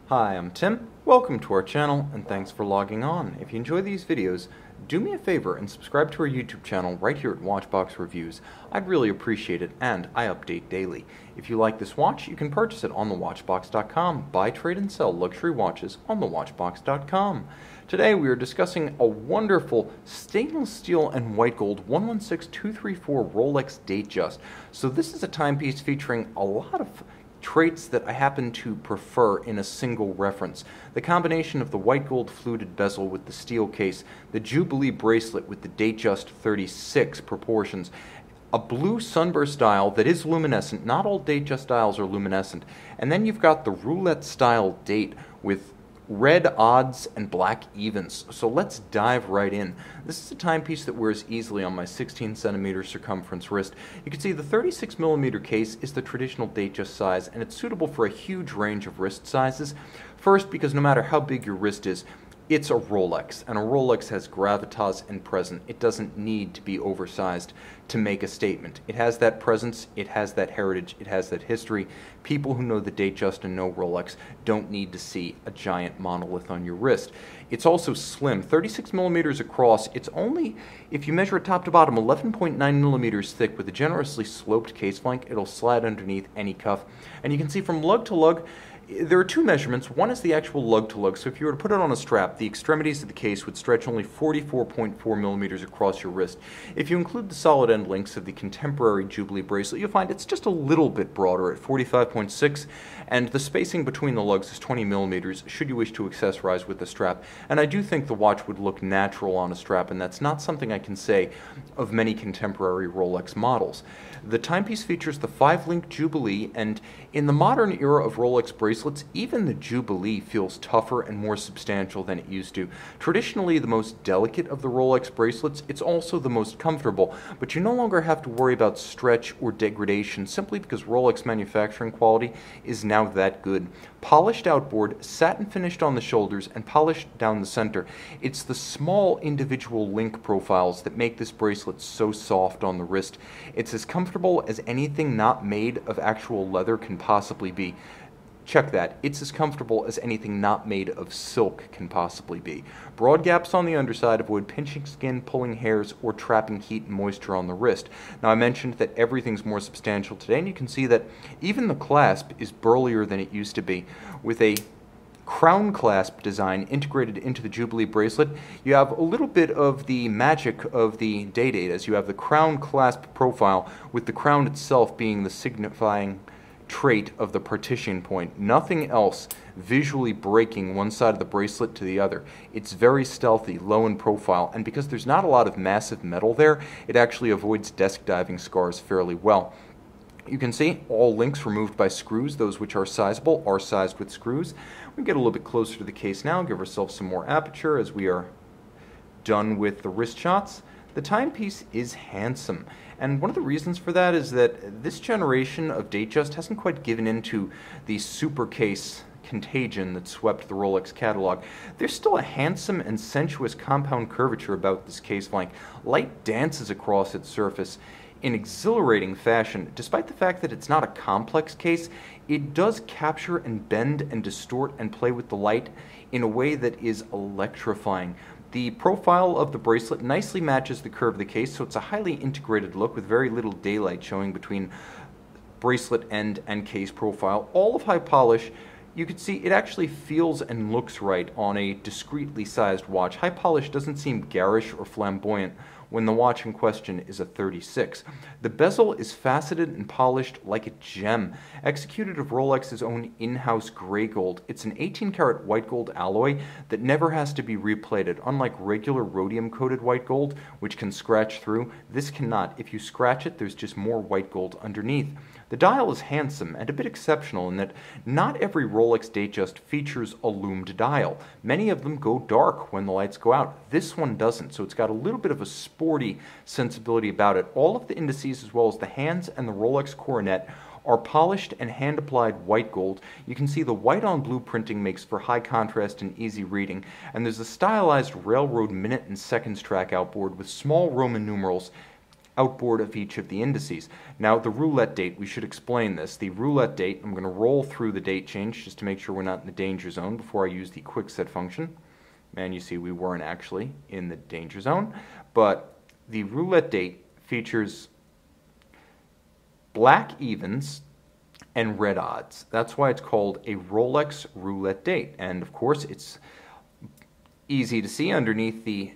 Hi, I'm Tim. Welcome to our channel, and thanks for logging on. If you enjoy these videos, do me a favor and subscribe to our YouTube channel right here at Watchbox Reviews. I'd really appreciate it, and I update daily. If you like this watch, you can purchase it on thewatchbox.com. Buy, trade, and sell luxury watches on thewatchbox.com. Today we are discussing a wonderful stainless steel and white gold 116234 Rolex Datejust. So this is a timepiece featuring a lot of traits that I happen to prefer in a single reference. The combination of the white gold fluted bezel with the steel case, the Jubilee bracelet with the Datejust 36 proportions, a blue sunburst dial that is luminescent. Not all Datejust dials are luminescent. And then you've got the roulette style date with red odds and black evens. So let's dive right in. This is a timepiece that wears easily on my 16 centimeter circumference wrist. You can see the 36 millimeter case is the traditional Datejust size, and it's suitable for a huge range of wrist sizes. First, because no matter how big your wrist is, it's a Rolex, and a Rolex has gravitas and presence. It doesn't need to be oversized to make a statement. It has that presence, it has that heritage, it has that history. People who know the Datejust and know Rolex don't need to see a giant monolith on your wrist. It's also slim, 36 millimeters across. It's only, if you measure it top to bottom, 11.9 millimeters thick with a generously sloped case flank. It'll slide underneath any cuff. And you can see from lug to lug, there are two measurements. One is the actual lug-to-lug, so if you were to put it on a strap, the extremities of the case would stretch only 44.4 millimeters across your wrist. If you include the solid end links of the contemporary Jubilee bracelet, you'll find it's just a little bit broader at 45.6, and the spacing between the lugs is 20 millimeters, should you wish to accessorize with the strap. And I do think the watch would look natural on a strap, and that's not something I can say of many contemporary Rolex models. The timepiece features the 5-link Jubilee, and in the modern era of Rolex bracelets, even the Jubilee feels tougher and more substantial than it used to. Traditionally the most delicate of the Rolex bracelets, it's also the most comfortable, but you no longer have to worry about stretch or degradation simply because Rolex manufacturing quality is now that good. Polished outboard, satin finished on the shoulders, and polished down the center. It's the small individual link profiles that make this bracelet so soft on the wrist. It's as comfortable as anything not made of actual leather can possibly be. Check that. It's as comfortable as anything not made of silk can possibly be. Broad gaps on the underside avoid pinching skin, pulling hairs, or trapping heat and moisture on the wrist. Now, I mentioned that everything's more substantial today, and you can see that even the clasp is burlier than it used to be. With a crown clasp design integrated into the Jubilee bracelet, you have a little bit of the magic of the Day-Date, as you have the crown clasp profile, with the crown itself being the signifying trait of the partition point. Nothing else visually breaking one side of the bracelet to the other. It's very stealthy, low in profile, and because there's not a lot of massive metal there, it actually avoids desk diving scars fairly well. You can see all links removed by screws. Those which are sizable are sized with screws. We get a little bit closer to the case now, give ourselves some more aperture as we are done with the wrist shots. The timepiece is handsome, and one of the reasons for that is that this generation of Datejust hasn't quite given into the super case contagion that swept the Rolex catalog. There's still a handsome and sensuous compound curvature about this case flank. Light dances across its surface in exhilarating fashion. Despite the fact that it's not a complex case, it does capture and bend and distort and play with the light in a way that is electrifying. The profile of the bracelet nicely matches the curve of the case, so it's a highly integrated look with very little daylight showing between bracelet end and case profile. All of high polish. You can see it actually feels and looks right on a discreetly sized watch. High polish doesn't seem garish or flamboyant when the watch in question is a 36. The bezel is faceted and polished like a gem, executed of Rolex's own in-house gray gold. It's an 18-karat white gold alloy that never has to be replated. Unlike regular rhodium-coated white gold, which can scratch through, this cannot. If you scratch it, there's just more white gold underneath. The dial is handsome and a bit exceptional in that not every Rolex Datejust features a loomed dial. Many of them go dark when the lights go out. This one doesn't, so it's got a little bit of a sporty sensibility about it. All of the indices, as well as the hands and the Rolex coronet, are polished and hand-applied white gold. You can see the white on blue printing makes for high contrast and easy reading, and there's a stylized railroad minute and seconds track outboard with small Roman numerals outboard of each of the indices. Now, the roulette date, we should explain this. The roulette date, I'm going to roll through the date change just to make sure we're not in the danger zone before I use the quick set function. And you see we weren't actually in the danger zone. But the roulette date features black evens and red odds. That's why it's called a Rolex roulette date. And of course, it's easy to see underneath the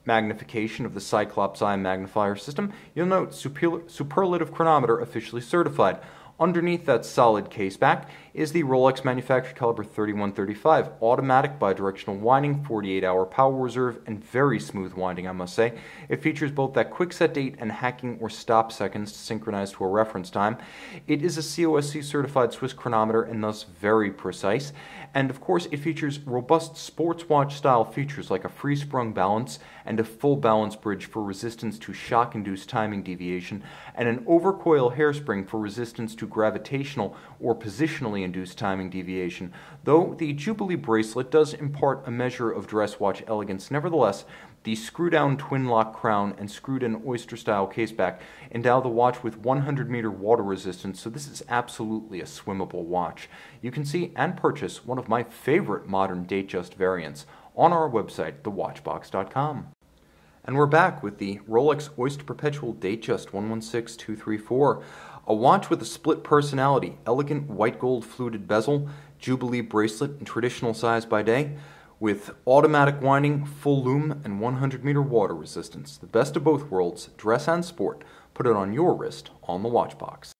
magnification of the Cyclops Eye magnifier system. You'll note superlative chronometer officially certified. Underneath that solid case back is the Rolex manufactured caliber 3135, automatic bidirectional winding, 48-hour power reserve, and very smooth winding, I must say. It features both that quick set date and hacking or stop seconds to synchronize to a reference time. It is a COSC certified Swiss chronometer and thus very precise. And of course, it features robust sports watch style features like a free sprung balance and a full balance bridge for resistance to shock-induced timing deviation, and an overcoil hairspring for resistance to gravitational or positionally induced timing deviation. Though the Jubilee bracelet does impart a measure of dress watch elegance, nevertheless, the screw-down twin-lock crown and screwed-in oyster-style caseback endow the watch with 100-meter water resistance, so this is absolutely a swimmable watch. You can see and purchase one of my favorite modern Datejust variants on our website, thewatchbox.com. And we're back with the Rolex Oyster Perpetual Datejust 116234, a watch with a split personality, elegant white gold fluted bezel, Jubilee bracelet in traditional size by day, with automatic winding, full lume, and 100-meter water resistance. The best of both worlds, dress and sport. Put it on your wrist on the Watchbox.